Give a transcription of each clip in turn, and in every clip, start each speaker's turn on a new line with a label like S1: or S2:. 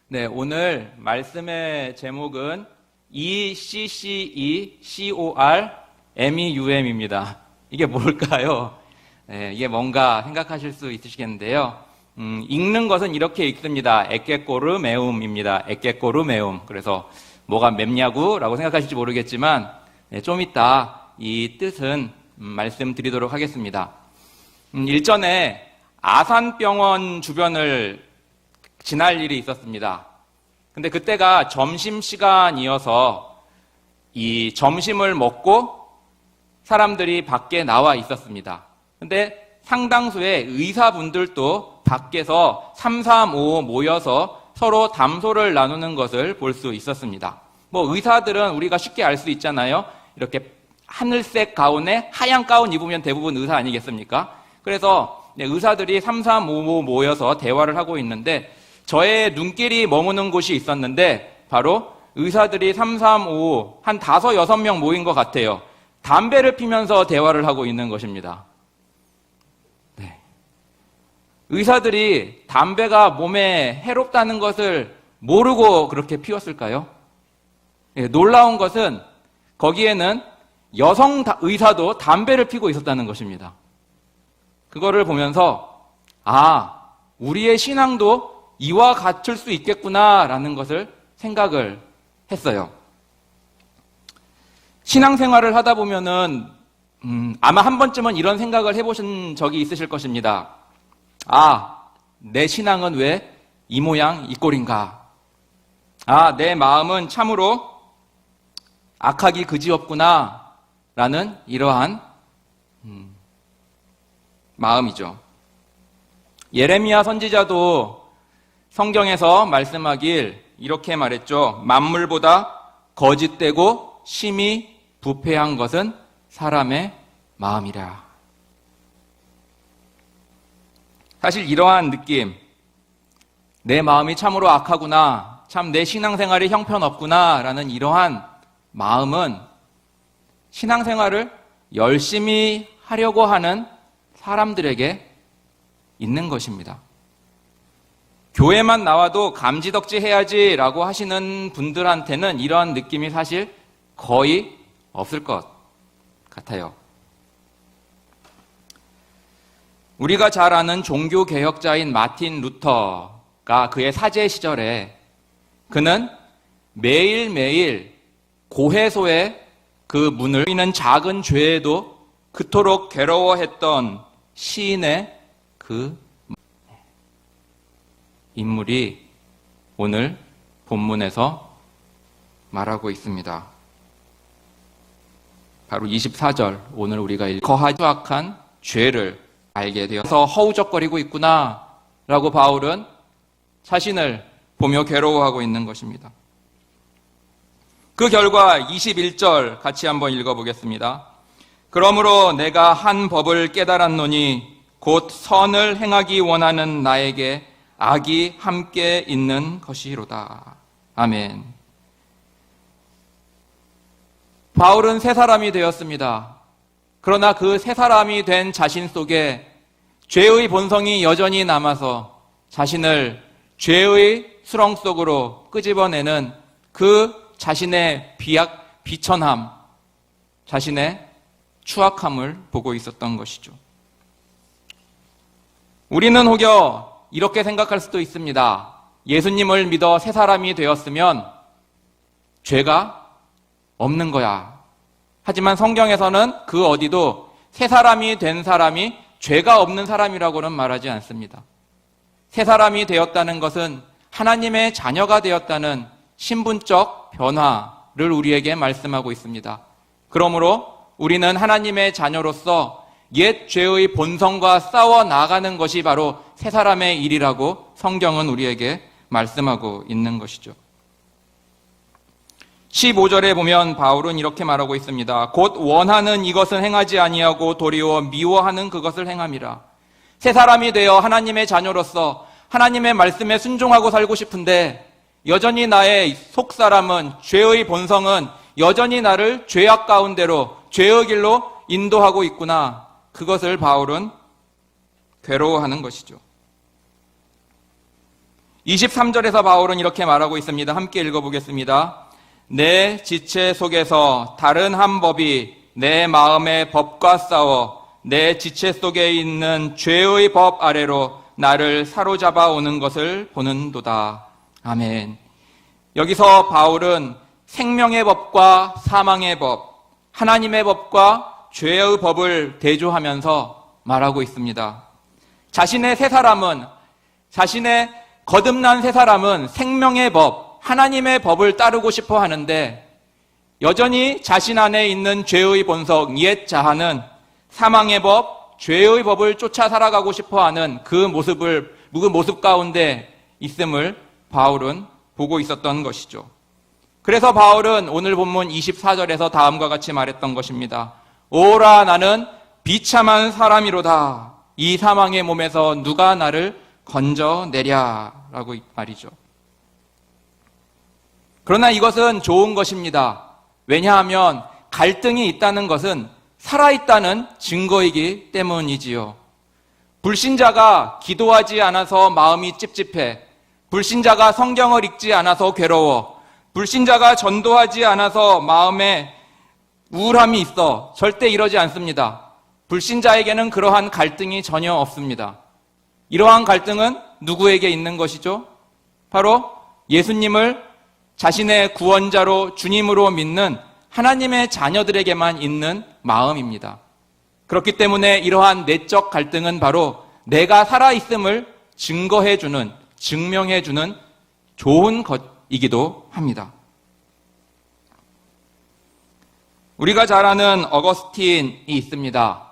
S1: 네, 오늘 말씀의 제목은 ECCECORMEUM입니다. 이게 뭘까요? 네, 이게 뭔가 생각하실 수 있으시겠는데요. 읽는 것은 이렇게 읽습니다. 에케꼬르메움입니다. 에케꼬르메움. 그래서 뭐가 맵냐고 라고 생각하실지 모르겠지만 좀 이따 이 뜻은 말씀드리도록 하겠습니다. 일전에 아산병원 주변을 지날 일이 있었습니다. 근데 그때가 점심시간이어서 이 점심을 먹고 사람들이 밖에 나와 있었습니다. 근데 상당수의 의사분들도 밖에서 3, 4, 5 모여서 서로 담소를 나누는 것을 볼 수 있었습니다. 의사들은 우리가 쉽게 알 수 있잖아요. 이렇게 하늘색 가운에 하얀 가운 입으면 대부분 의사 아니겠습니까? 그래서 의사들이 3, 4, 5 모여서 대화를 하고 있는데 저의 눈길이 머무는 곳이 있었는데 바로 의사들이 3, 3, 5, 한 5, 6명 모인 것 같아요. 담배를 피면서 대화를 하고 있는 것입니다. 네. 의사들이 담배가 몸에 해롭다는 것을 모르고 그렇게 피웠을까요? 네, 놀라운 것은 거기에는 여성 의사도 담배를 피고 있었다는 것입니다. 그거를 보면서 우리의 신앙도 이와 같을 수 있겠구나라는 것을 생각을 했어요. 신앙생활을 하다 보면은 아마 한 번쯤은 이런 생각을 해보신 적이 있으실 것입니다. 내 신앙은 왜 이 모양 이 꼴인가? 내 마음은 참으로 악하기 그지없구나 라는 이러한 마음이죠. 예레미야 선지자도 성경에서 말씀하길 이렇게 말했죠. 만물보다 거짓되고 심히 부패한 것은 사람의 마음이라. 사실 이러한 느낌, 내 마음이 참으로 악하구나, 참 내 신앙생활이 형편없구나 라는 이러한 마음은 신앙생활을 열심히 하려고 하는 사람들에게 있는 것입니다. 교회만 나와도 감지덕지 해야지 라고 하시는 분들한테는 이러한 느낌이 사실 거의 없을 것 같아요. 우리가 잘 아는 종교개혁자인 마틴 루터가 그의 사제 시절에 그는 매일매일 고해소의 그 문을 열리는 작은 죄에도 그토록 괴로워했던 시인의 그 인물이 오늘 본문에서 말하고 있습니다. 바로 24절, 오늘 우리가 거하지 수악한 죄를 알게 되어서 허우적거리고 있구나 라고 바울은 자신을 보며 괴로워하고 있는 것입니다. 그 결과 21절 같이 한번 읽어보겠습니다. 그러므로 내가 한 법을 깨달았노니 곧 선을 행하기 원하는 나에게 악이 함께 있는 것이로다. 아멘. 바울은 새 사람이 되었습니다. 그러나 그 새 사람이 된 자신 속에 죄의 본성이 여전히 남아서 자신을 죄의 수렁 속으로 끄집어내는 그 자신의 비천함, 자신의 추악함을 보고 있었던 것이죠. 우리는 혹여 이렇게 생각할 수도 있습니다. 예수님을 믿어 새 사람이 되었으면 죄가 없는 거야. 하지만 성경에서는 그 어디도 새 사람이 된 사람이 죄가 없는 사람이라고는 말하지 않습니다. 새 사람이 되었다는 것은 하나님의 자녀가 되었다는 신분적 변화를 우리에게 말씀하고 있습니다. 그러므로 우리는 하나님의 자녀로서 옛 죄의 본성과 싸워 나가는 것이 바로 새 사람의 일이라고 성경은 우리에게 말씀하고 있는 것이죠. 15절에 보면 바울은 이렇게 말하고 있습니다. 곧 원하는 이것은 행하지 아니하고 도리어 미워하는 그것을 행함이라. 새 사람이 되어 하나님의 자녀로서 하나님의 말씀에 순종하고 살고 싶은데 여전히 나의 속사람은, 죄의 본성은 여전히 나를 죄악 가운데로, 죄의 길로 인도하고 있구나. 그것을 바울은 괴로워하는 것이죠. 23절에서 바울은 이렇게 말하고 있습니다. 함께 읽어보겠습니다. 내 지체 속에서 다른 한 법이 내 마음의 법과 싸워 내 지체 속에 있는 죄의 법 아래로 나를 사로잡아 오는 것을 보는도다. 아멘. 여기서 바울은 생명의 법과 사망의 법, 하나님의 법과 죄의 법을 대조하면서 말하고 있습니다. 자신의 거듭난 새 사람은 생명의 법, 하나님의 법을 따르고 싶어 하는데 여전히 자신 안에 있는 죄의 본성, 옛 자아는 사망의 법, 죄의 법을 쫓아 살아가고 싶어 하는 그 모습 가운데 있음을 바울은 보고 있었던 것이죠. 그래서 바울은 오늘 본문 24절에서 다음과 같이 말했던 것입니다. 오라 나는 비참한 사람이로다. 이 사망의 몸에서 누가 나를 건져내랴 라고 말이죠. 그러나 이것은 좋은 것입니다. 왜냐하면 갈등이 있다는 것은 살아있다는 증거이기 때문이지요. 불신자가 기도하지 않아서 마음이 찝찝해, 불신자가 성경을 읽지 않아서 괴로워, 불신자가 전도하지 않아서 마음에 우울함이 있어 절대 이러지 않습니다. 불신자에게는 그러한 갈등이 전혀 없습니다. 이러한 갈등은 누구에게 있는 것이죠? 바로 예수님을 자신의 구원자로 주님으로 믿는 하나님의 자녀들에게만 있는 마음입니다. 그렇기 때문에 이러한 내적 갈등은 바로 내가 살아있음을 증명해주는 좋은 것이기도 합니다. 우리가 잘 아는 어거스틴이 있습니다.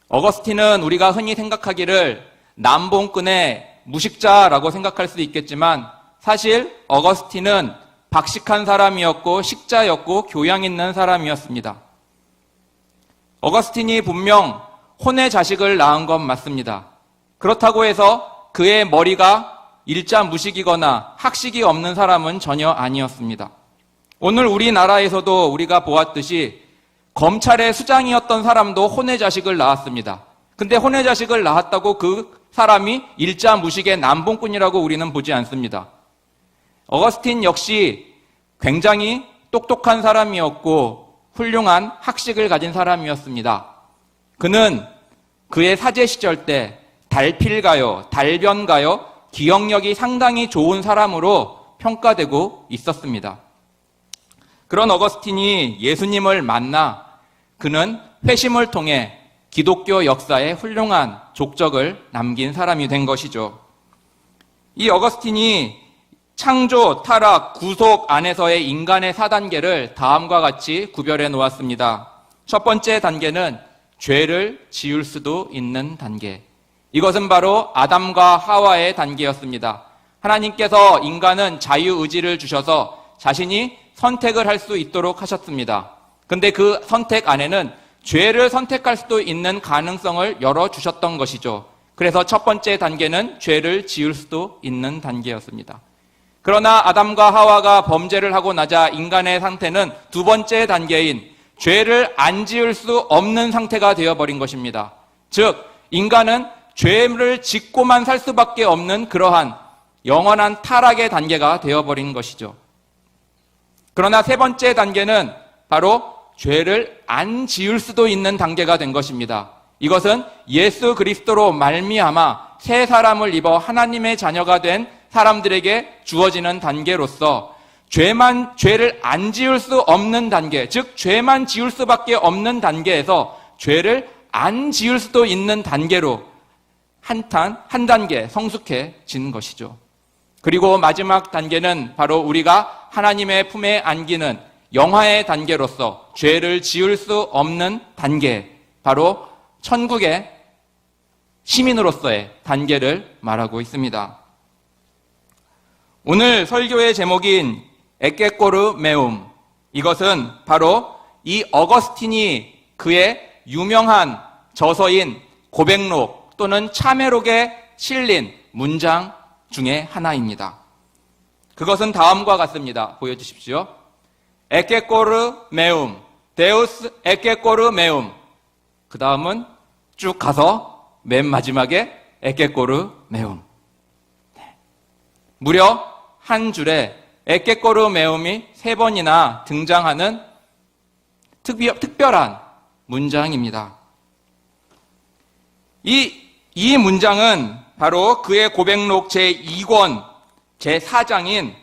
S1: 어거스틴은 우리가 흔히 생각하기를 남봉꾼의 무식자라고 생각할 수도 있겠지만 사실 어거스틴은 박식한 사람이었고 식자였고 교양 있는 사람이었습니다. 어거스틴이 분명 혼의 자식을 낳은 건 맞습니다. 그렇다고 해서 그의 머리가 일자무식이거나 학식이 없는 사람은 전혀 아니었습니다. 오늘 우리나라에서도 우리가 보았듯이 검찰의 수장이었던 사람도 혼의 자식을 낳았습니다. 근데 혼의 자식을 낳았다고 그 사람이 일자무식의 남봉꾼이라고 우리는 보지 않습니다. 어거스틴 역시 굉장히 똑똑한 사람이었고 훌륭한 학식을 가진 사람이었습니다. 그는 그의 사제 시절 때 달필가요, 달변가요, 기억력이 상당히 좋은 사람으로 평가되고 있었습니다. 그런 어거스틴이 예수님을 만나 그는 회심을 통해 기독교 역사에 훌륭한 족적을 남긴 사람이 된 것이죠. 이 어거스틴이 창조, 타락, 구속 안에서의 인간의 4단계를 다음과 같이 구별해 놓았습니다. 첫 번째 단계는 죄를 지을 수도 있는 단계. 이것은 바로 아담과 하와의 단계였습니다. 하나님께서 인간은 자유의지를 주셔서 자신이 선택을 할 수 있도록 하셨습니다. 근데 그 선택 안에는 죄를 선택할 수도 있는 가능성을 열어주셨던 것이죠. 그래서 첫 번째 단계는 죄를 지을 수도 있는 단계였습니다. 그러나 아담과 하와가 범죄를 하고 나자 인간의 상태는 두 번째 단계인 죄를 안 지을 수 없는 상태가 되어버린 것입니다. 즉, 인간은 죄를 짓고만 살 수밖에 없는 그러한 영원한 타락의 단계가 되어버린 것이죠. 그러나 세 번째 단계는 바로 죄를 안 지을 수도 있는 단계가 된 것입니다. 이것은 예수 그리스도로 말미암아 새 사람을 입어 하나님의 자녀가 된 사람들에게 주어지는 단계로서 죄를 안 지을 수 없는 단계, 즉 죄만 지을 수밖에 없는 단계에서 죄를 안 지을 수도 있는 단계로 한 단계 성숙해진 것이죠. 그리고 마지막 단계는 바로 우리가 하나님의 품에 안기는 영화의 단계로서 죄를 지을 수 없는 단계, 바로 천국의 시민으로서의 단계를 말하고 있습니다. 오늘 설교의 제목인 에케꼬르 메움, 이것은 바로 이 어거스틴이 그의 유명한 저서인 고백록 또는 참회록에 실린 문장 중에 하나입니다. 그것은 다음과 같습니다. 보여주십시오. 에케꼬르 메움, 데우스 에케꼬르 메움. 그 다음은 쭉 가서 맨 마지막에 에케꼬르 메움. 무려 한 줄에 에케꼬르메움이 3번이나 등장하는 특별한 문장입니다. 이 문장은 바로 그의 고백록 제2권 제4장인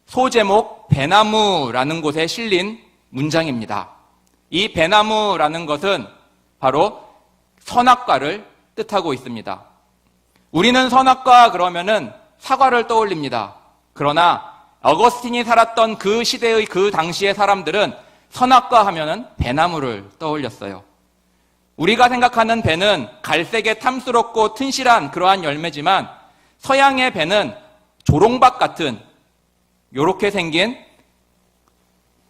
S1: 소제목 배나무라는 곳에 실린 문장입니다. 이 배나무라는 것은 바로 선악과를 뜻하고 있습니다. 우리는 선악과 그러면은 사과를 떠올립니다. 그러나 어거스틴이 살았던 그 시대의 그 당시의 사람들은 선악과 하면은 배나무를 떠올렸어요. 우리가 생각하는 배는 갈색에 탐스럽고 튼실한 그러한 열매지만 서양의 배는 조롱박 같은 요렇게 생긴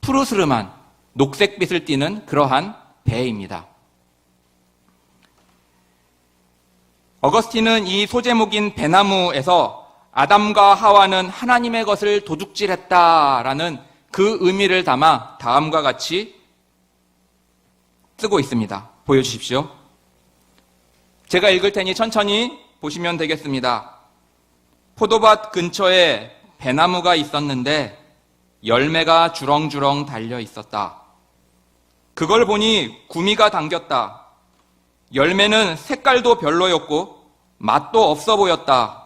S1: 푸르스름한 녹색빛을 띠는 그러한 배입니다. 어거스틴은 이 소제목인 배나무에서 아담과 하와는 하나님의 것을 도둑질했다라는 그 의미를 담아 다음과 같이 쓰고 있습니다. 보여주십시오. 제가 읽을 테니 천천히 보시면 되겠습니다. 포도밭 근처에 배나무가 있었는데 열매가 주렁주렁 달려 있었다. 그걸 보니 구미가 당겼다. 열매는 색깔도 별로였고 맛도 없어 보였다.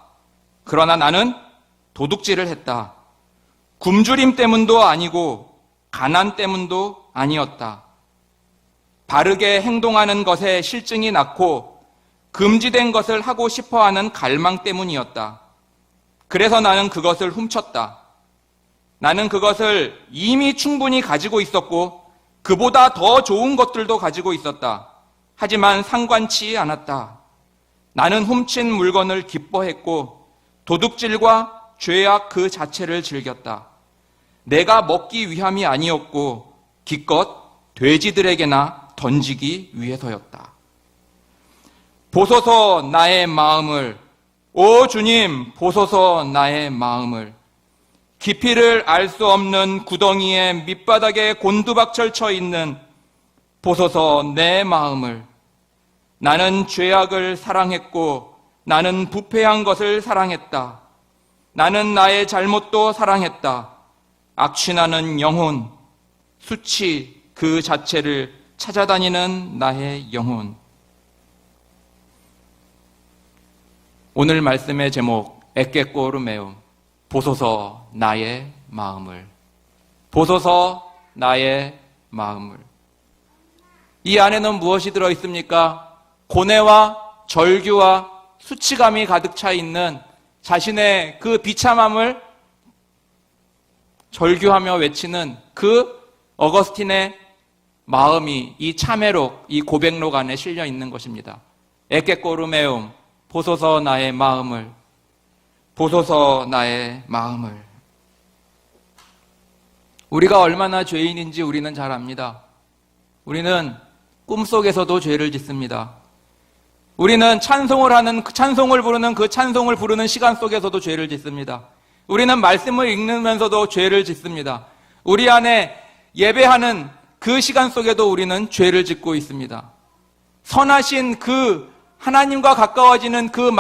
S1: 그러나 나는 도둑질을 했다. 굶주림 때문도 아니고 가난 때문도 아니었다. 바르게 행동하는 것에 실증이 났고 금지된 것을 하고 싶어하는 갈망 때문이었다. 그래서 나는 그것을 훔쳤다. 나는 그것을 이미 충분히 가지고 있었고 그보다 더 좋은 것들도 가지고 있었다. 하지만 상관치 않았다. 나는 훔친 물건을 기뻐했고 도둑질과 죄악 그 자체를 즐겼다. 내가 먹기 위함이 아니었고 기껏 돼지들에게나 던지기 위해서였다. 보소서 나의 마음을, 오 주님 보소서 나의 마음을. 깊이를 알 수 없는 구덩이에 밑바닥에 곤두박질 쳐 있는 보소서 내 마음을. 나는 죄악을 사랑했고 나는 부패한 것을 사랑했다. 나는 나의 잘못도 사랑했다. 악취나는 영혼, 수치 그 자체를 찾아다니는 나의 영혼. 오늘 말씀의 제목 에케꼬르메움, 보소서 나의 마음을. 보소서 나의 마음을. 이 안에는 무엇이 들어있습니까? 고뇌와 절규와 수치감이 가득 차 있는 자신의 그 비참함을 절규하며 외치는 그 어거스틴의 마음이 이 참회록, 이 고백록 안에 실려 있는 것입니다. 에케꼬르메움, 보소서 나의 마음을. 보소서 나의 마음을. 우리가 얼마나 죄인인지 우리는 잘 압니다. 우리는 꿈속에서도 죄를 짓습니다. 우리는 찬송을 부르는 그 찬송을 부르는 시간 속에서도 죄를 짓습니다. 우리는 말씀을 읽으면서도 죄를 짓습니다. 우리 안에 예배하는 그 시간 속에도 우리는 죄를 짓고 있습니다. 선하신 그 하나님과 가까워지는 그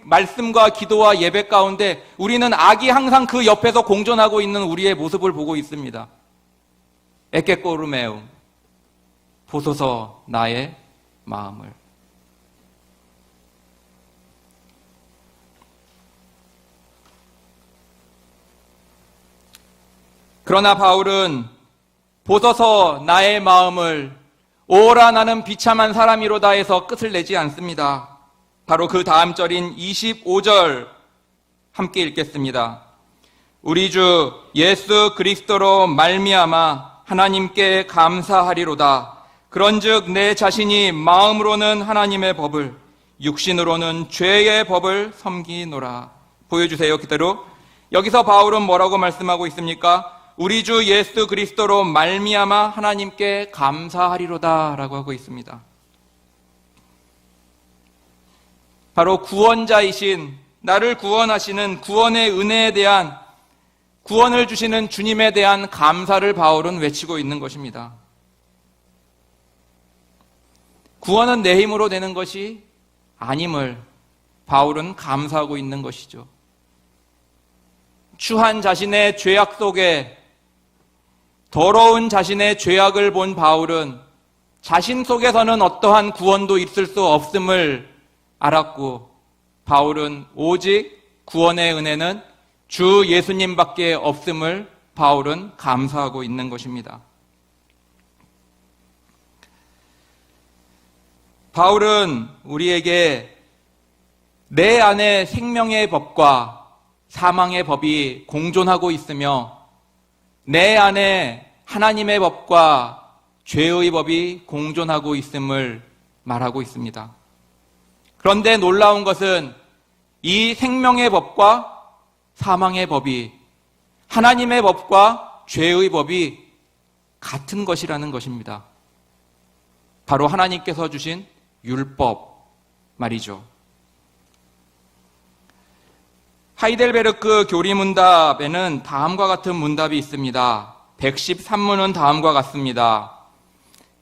S1: 말씀과 기도와 예배 가운데 우리는 악이 항상 그 옆에서 공존하고 있는 우리의 모습을 보고 있습니다. 에케꼬르메움, 보소서 나의 마음을. 그러나 바울은 보소서 나의 마음을, 오라 나는 비참한 사람이로다 해서 끝을 내지 않습니다. 바로 그 다음 절인 25절 함께 읽겠습니다. 우리 주 예수 그리스도로 말미암아 하나님께 감사하리로다. 그런즉 내 자신이 마음으로는 하나님의 법을, 육신으로는 죄의 법을 섬기노라. 보여주세요. 그대로. 여기서 바울은 뭐라고 말씀하고 있습니까? 우리 주 예수 그리스도로 말미암아 하나님께 감사하리로다 라고 하고 있습니다. 바로 구원자이신, 나를 구원하시는 구원의 은혜에 대한, 구원을 주시는 주님에 대한 감사를 바울은 외치고 있는 것입니다. 구원은 내 힘으로 되는 것이 아님을 바울은 감사하고 있는 것이죠. 추한 자신의 죄악 속에 더러운 자신의 죄악을 본 바울은 자신 속에서는 어떠한 구원도 있을 수 없음을 알았고, 바울은 오직 구원의 은혜는 주 예수님밖에 없음을 바울은 감사하고 있는 것입니다. 바울은 우리에게 내 안에 생명의 법과 사망의 법이 공존하고 있으며 내 안에 하나님의 법과 죄의 법이 공존하고 있음을 말하고 있습니다. 그런데 놀라운 것은 이 생명의 법과 사망의 법이, 하나님의 법과 죄의 법이 같은 것이라는 것입니다. 바로 하나님께서 주신 율법 말이죠. 하이델베르크 교리문답에는 다음과 같은 문답이 있습니다. 113문은 다음과 같습니다.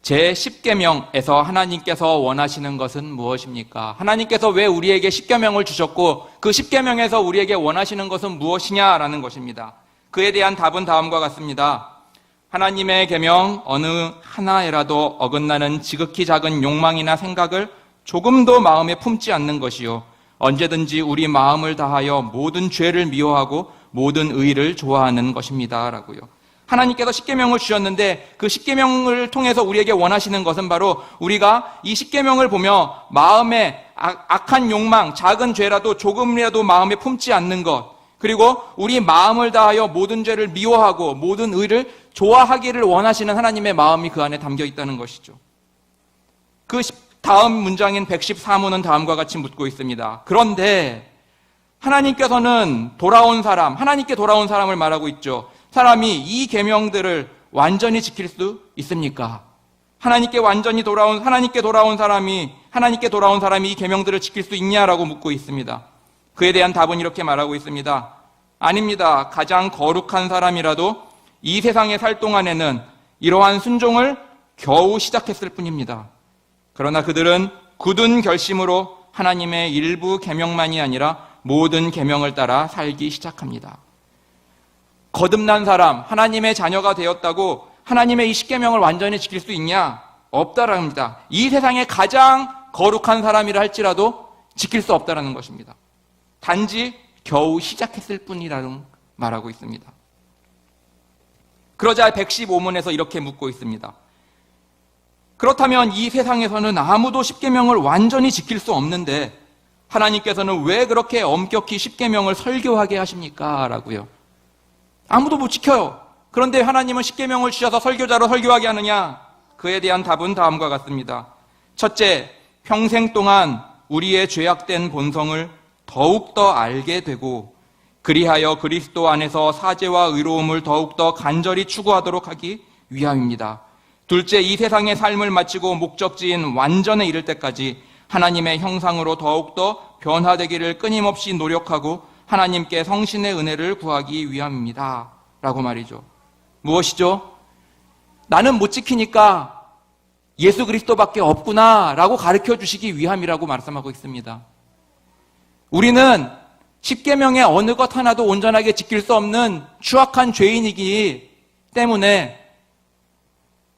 S1: 제10계명에서 하나님께서 원하시는 것은 무엇입니까? 하나님께서 왜 우리에게 10계명을 주셨고 그 10계명에서 우리에게 원하시는 것은 무엇이냐라는 것입니다. 그에 대한 답은 다음과 같습니다. 하나님의 계명 어느 하나에라도 어긋나는 지극히 작은 욕망이나 생각을 조금도 마음에 품지 않는 것이요, 언제든지 우리 마음을 다하여 모든 죄를 미워하고 모든 의를 좋아하는 것입니다. 라고요. 하나님께서 십계명을 주셨는데 그 십계명을 통해서 우리에게 원하시는 것은 바로 우리가 이 십계명을 보며 마음에 악한 욕망, 작은 죄라도 조금이라도 마음에 품지 않는 것, 그리고 우리 마음을 다하여 모든 죄를 미워하고 모든 의를 좋아하기를 원하시는 하나님의 마음이 그 안에 담겨 있다는 것이죠. 그 다음 문장인 114문은 다음과 같이 묻고 있습니다. 그런데 하나님께서는 하나님께 돌아온 사람을 말하고 있죠. 사람이 이 계명들을 완전히 지킬 수 있습니까? 하나님께 돌아온 사람이 이 계명들을 지킬 수 있냐라고 묻고 있습니다. 그에 대한 답은 이렇게 말하고 있습니다. 아닙니다. 가장 거룩한 사람이라도 이 세상에 살 동안에는 이러한 순종을 겨우 시작했을 뿐입니다. 그러나 그들은 굳은 결심으로 하나님의 일부 계명만이 아니라 모든 계명을 따라 살기 시작합니다. 거듭난 사람, 하나님의 자녀가 되었다고 하나님의 이 십계명을 완전히 지킬 수 있냐? 없다라는 겁니다. 이 세상에 가장 거룩한 사람이라 할지라도 지킬 수 없다라는 것입니다. 단지 겨우 시작했을 뿐이라는 말하고 있습니다. 그러자 115문에서 이렇게 묻고 있습니다. 그렇다면 이 세상에서는 아무도 십계명을 완전히 지킬 수 없는데 하나님께서는 왜 그렇게 엄격히 십계명을 설교하게 하십니까? 라고요. 아무도 못 지켜요. 그런데 하나님은 십계명을 주셔서 설교자로 설교하게 하느냐? 그에 대한 답은 다음과 같습니다. 첫째, 평생 동안 우리의 죄악된 본성을 더욱더 알게 되고 그리하여 그리스도 안에서 사죄와 의로움을 더욱더 간절히 추구하도록 하기 위함입니다. 둘째, 이 세상의 삶을 마치고 목적지인 완전에 이를 때까지 하나님의 형상으로 더욱더 변화되기를 끊임없이 노력하고 하나님께 성신의 은혜를 구하기 위함입니다. 라고 말이죠. 무엇이죠? 나는 못 지키니까 예수 그리스도밖에 없구나 라고 가르쳐 주시기 위함이라고 말씀하고 있습니다. 우리는 십계명의 어느 것 하나도 온전하게 지킬 수 없는 추악한 죄인이기 때문에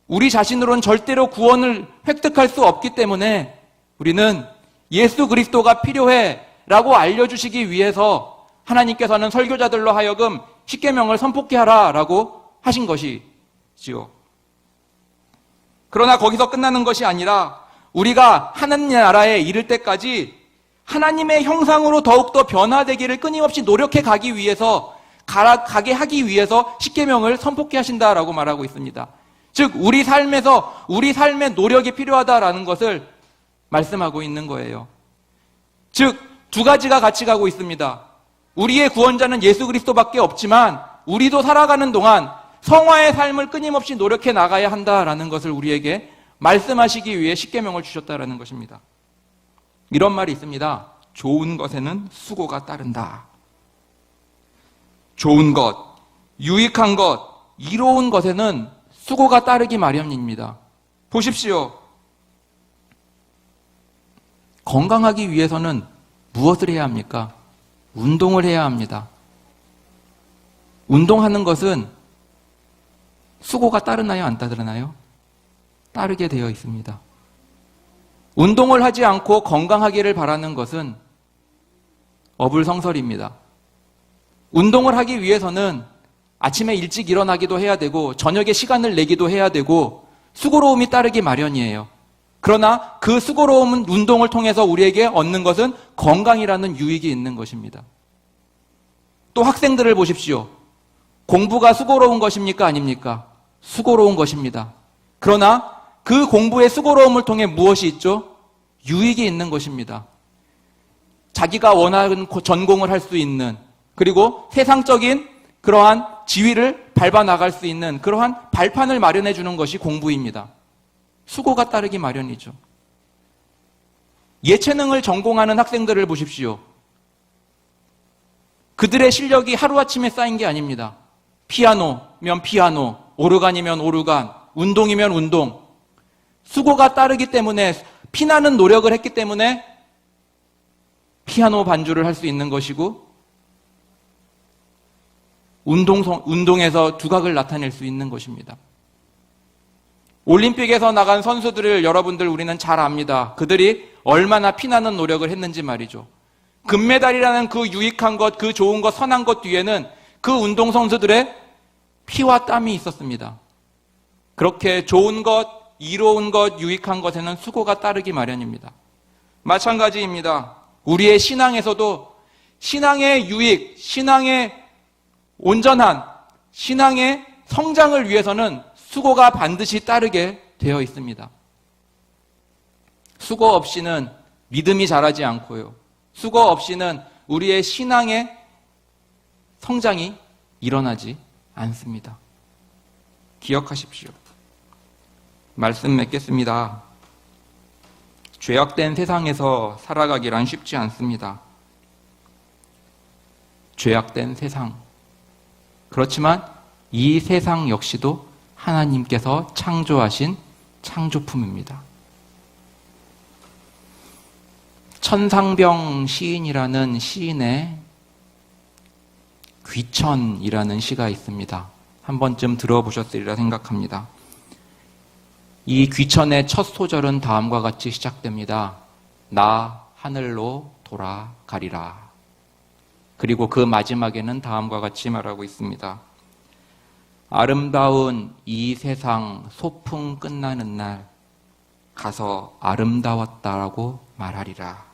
S1: 우리 자신으로는 절대로 구원을 획득할 수 없기 때문에 우리는 예수 그리스도가 필요해 라고 알려주시기 위해서 하나님께서는 설교자들로 하여금 십계명을 선포케 하라 라고 하신 것이지요. 그러나 거기서 끝나는 것이 아니라 우리가 하나님 나라에 이를 때까지 하나님의 형상으로 더욱더 변화되기를 끊임없이 노력해 가기 위해서 가게 하기 위해서 십계명을 선포케 하신다라고 말하고 있습니다. 즉 우리 삶의 노력이 필요하다라는 것을 말씀하고 있는 거예요. 즉 두 가지가 같이 가고 있습니다. 우리의 구원자는 예수 그리스도밖에 없지만 우리도 살아가는 동안 성화의 삶을 끊임없이 노력해 나가야 한다라는 것을 우리에게 말씀하시기 위해 십계명을 주셨다라는 것입니다. 이런 말이 있습니다. 좋은 것에는 수고가 따른다. 좋은 것, 유익한 것, 이로운 것에는 수고가 따르기 마련입니다. 보십시오. 건강하기 위해서는 무엇을 해야 합니까? 운동을 해야 합니다. 운동하는 것은 수고가 따르나요? 안 따르나요? 따르게 되어 있습니다. 운동을 하지 않고 건강하기를 바라는 것은 어불성설입니다. 운동을 하기 위해서는 아침에 일찍 일어나기도 해야 되고 저녁에 시간을 내기도 해야 되고 수고로움이 따르기 마련이에요. 그러나 그 수고로운 운동을 통해서 우리에게 얻는 것은 건강이라는 유익이 있는 것입니다. 또 학생들을 보십시오. 공부가 수고로운 것입니까? 아닙니까? 수고로운 것입니다. 그러나 그 공부의 수고로움을 통해 무엇이 있죠? 유익이 있는 것입니다. 자기가 원하는 전공을 할 수 있는, 그리고 세상적인 그러한 지위를 밟아 나갈 수 있는 그러한 발판을 마련해 주는 것이 공부입니다. 수고가 따르기 마련이죠. 예체능을 전공하는 학생들을 보십시오. 그들의 실력이 하루아침에 쌓인 게 아닙니다. 피아노면 피아노, 오르간이면 오르간, 운동이면 운동. 수고가 따르기 때문에, 피나는 노력을 했기 때문에 피아노 반주를 할 수 있는 것이고, 운동에서 두각을 나타낼 수 있는 것입니다. 올림픽에서 나간 선수들을 여러분들 우리는 잘 압니다. 그들이 얼마나 피나는 노력을 했는지 말이죠. 금메달이라는 그 유익한 것, 그 좋은 것, 선한 것 뒤에는 그 운동선수들의 피와 땀이 있었습니다. 그렇게 좋은 것, 이로운 것, 유익한 것에는 수고가 따르기 마련입니다. 마찬가지입니다. 우리의 신앙에서도 신앙의 유익, 신앙의 온전한, 신앙의 성장을 위해서는 수고가 반드시 따르게 되어 있습니다. 수고 없이는 믿음이 자라지 않고요. 수고 없이는 우리의 신앙의 성장이 일어나지 않습니다. 기억하십시오. 말씀 맺겠습니다. 죄악된 세상에서 살아가기란 쉽지 않습니다. 죄악된 세상. 그렇지만 이 세상 역시도 하나님께서 창조하신 창조품입니다. 천상병 시인이라는 시인의 귀천이라는 시가 있습니다. 한 번쯤 들어보셨으리라 생각합니다. 이 귀천의 첫 소절은 다음과 같이 시작됩니다. 나 하늘로 돌아가리라. 그리고 그 마지막에는 다음과 같이 말하고 있습니다. 아름다운 이 세상 소풍 끝나는 날 가서 아름다웠다라고 말하리라.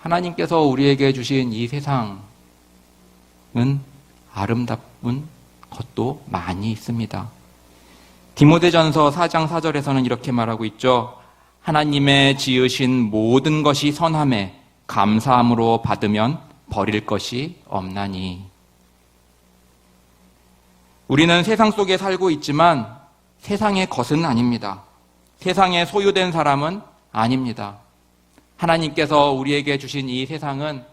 S1: 하나님께서 우리에게 주신 이 세상은 아름다운 것도 많이 있습니다. 디모데전서 4장 4절에서는 이렇게 말하고 있죠. 하나님의 지으신 모든 것이 선함에 감사함으로 받으면 버릴 것이 없나니. 우리는 세상 속에 살고 있지만 세상의 것은 아닙니다. 세상에 소유된 사람은 아닙니다. 하나님께서 우리에게 주신 이 세상은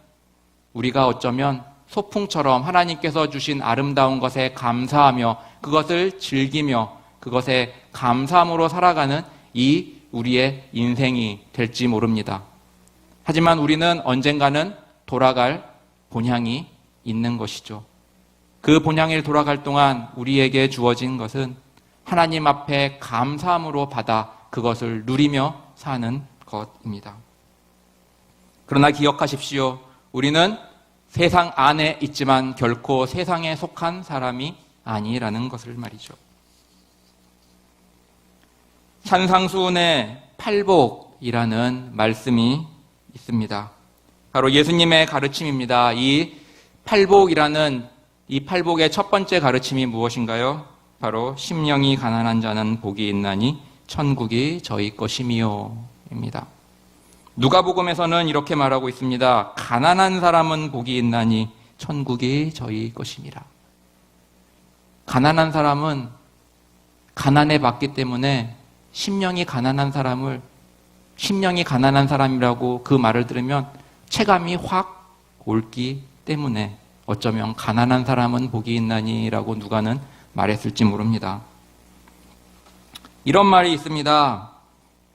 S1: 우리가 어쩌면 소풍처럼 하나님께서 주신 아름다운 것에 감사하며 그것을 즐기며 그것에 감사함으로 살아가는 이 우리의 인생이 될지 모릅니다. 하지만 우리는 언젠가는 돌아갈 본향이 있는 것이죠. 그 본향을 돌아갈 동안 우리에게 주어진 것은 하나님 앞에 감사함으로 받아 그것을 누리며 사는 것입니다. 그러나 기억하십시오. 우리는 세상 안에 있지만 결코 세상에 속한 사람이 아니라는 것을 말이죠. 산상수훈의 팔복이라는 말씀이 있습니다. 바로 예수님의 가르침입니다. 이 팔복의 첫 번째 가르침이 무엇인가요? 바로 심령이 가난한 자는 복이 있나니 천국이 저희 것이미요 입니다. 누가복음에서는 이렇게 말하고 있습니다. 가난한 사람은 복이 있나니 천국이 저희 것이니라. 가난한 사람은 가난에 받기 때문에 심령이 가난한 사람이라고 그 말을 들으면 체감이 확 올기 때문에 어쩌면 가난한 사람은 복이 있나니라고 누가는 말했을지 모릅니다. 이런 말이 있습니다.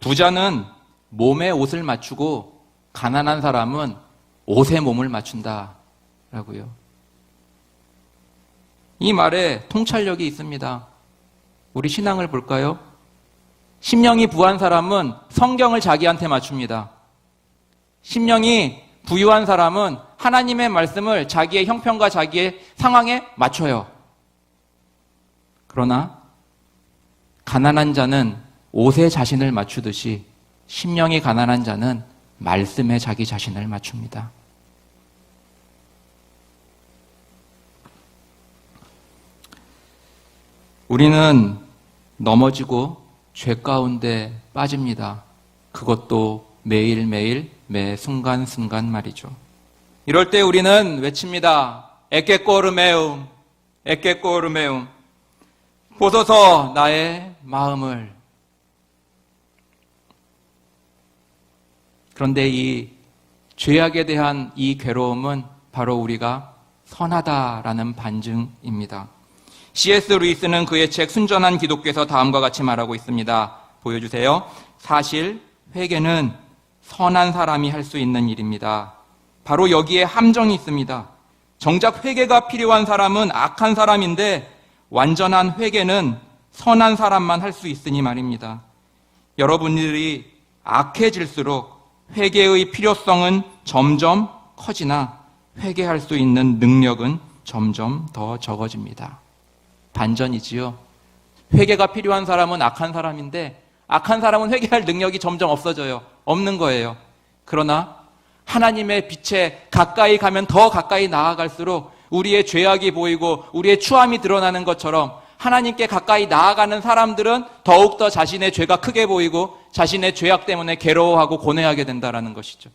S1: 부자는 몸에 옷을 맞추고 가난한 사람은 옷에 몸을 맞춘다라고요. 이 말에 통찰력이 있습니다. 우리 신앙을 볼까요? 심령이 부한 사람은 성경을 자기한테 맞춥니다. 심령이 부유한 사람은 하나님의 말씀을 자기의 형편과 자기의 상황에 맞춰요. 그러나 가난한 자는 옷에 자신을 맞추듯이 심령이 가난한 자는 말씀에 자기 자신을 맞춥니다. 우리는 넘어지고 죄 가운데 빠집니다. 그것도 매일매일 매 순간순간 말이죠. 이럴 때 우리는 외칩니다. 에케꼬르메움, 에케꼬르메움. 보소서 나의 마음을. 그런데 이 죄악에 대한 이 괴로움은 바로 우리가 선하다라는 반증입니다. C.S. 루이스는 그의 책 순전한 기독교에서 다음과 같이 말하고 있습니다. 보여주세요. 사실 회개는 선한 사람이 할 수 있는 일입니다. 바로 여기에 함정이 있습니다. 정작 회개가 필요한 사람은 악한 사람인데 완전한 회개는 선한 사람만 할 수 있으니 말입니다. 여러분들이 악해질수록 회개의 필요성은 점점 커지나 회개할 수 있는 능력은 점점 더 적어집니다. 반전이지요. 회개가 필요한 사람은 악한 사람인데 악한 사람은 회개할 능력이 점점 없어져요. 없는 거예요. 그러나 하나님의 빛에 가까이 가면 더 가까이 나아갈수록 우리의 죄악이 보이고 우리의 추함이 드러나는 것처럼 하나님께 가까이 나아가는 사람들은 더욱더 자신의 죄가 크게 보이고 자신의 죄악 때문에 괴로워하고 고뇌하게 된다는 것이죠.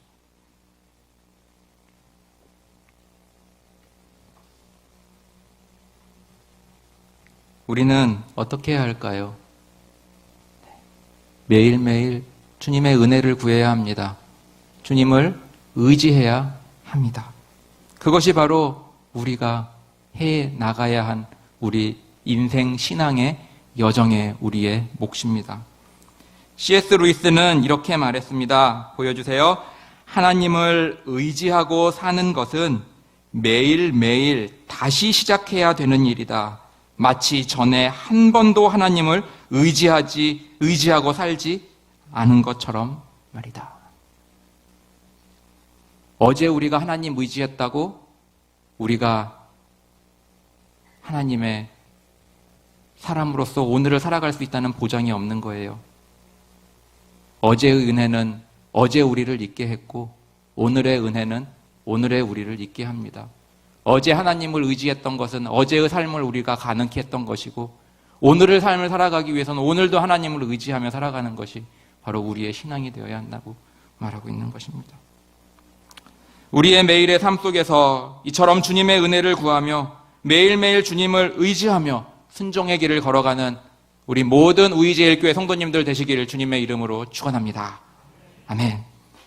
S1: 우리는 어떻게 해야 할까요? 매일매일 주님의 은혜를 구해야 합니다. 주님을 의지해야 합니다. 그것이 바로 우리가 해 나가야 한 우리 인생 신앙의 여정의 우리의 몫입니다. C.S. 루이스는 이렇게 말했습니다. 보여주세요. 하나님을 의지하고 사는 것은 매일매일 다시 시작해야 되는 일이다. 마치 전에 한 번도 하나님을 의지하고 살지 않은 것처럼 말이다. 어제 우리가 하나님 의지했다고 우리가 하나님의 사람으로서 오늘을 살아갈 수 있다는 보장이 없는 거예요. 어제의 은혜는 어제 우리를 잊게 했고 오늘의 은혜는 오늘의 우리를 잊게 합니다. 어제 하나님을 의지했던 것은 어제의 삶을 우리가 가능케 했던 것이고 오늘의 삶을 살아가기 위해서는 오늘도 하나님을 의지하며 살아가는 것이 바로 우리의 신앙이 되어야 한다고 말하고 있는 것입니다. 우리의 매일의 삶 속에서 이처럼 주님의 은혜를 구하며 매일매일 주님을 의지하며 순종의 길을 걸어가는 우리 모든 우이제일교회 성도님들 되시기를 주님의 이름으로 축원합니다. 아멘.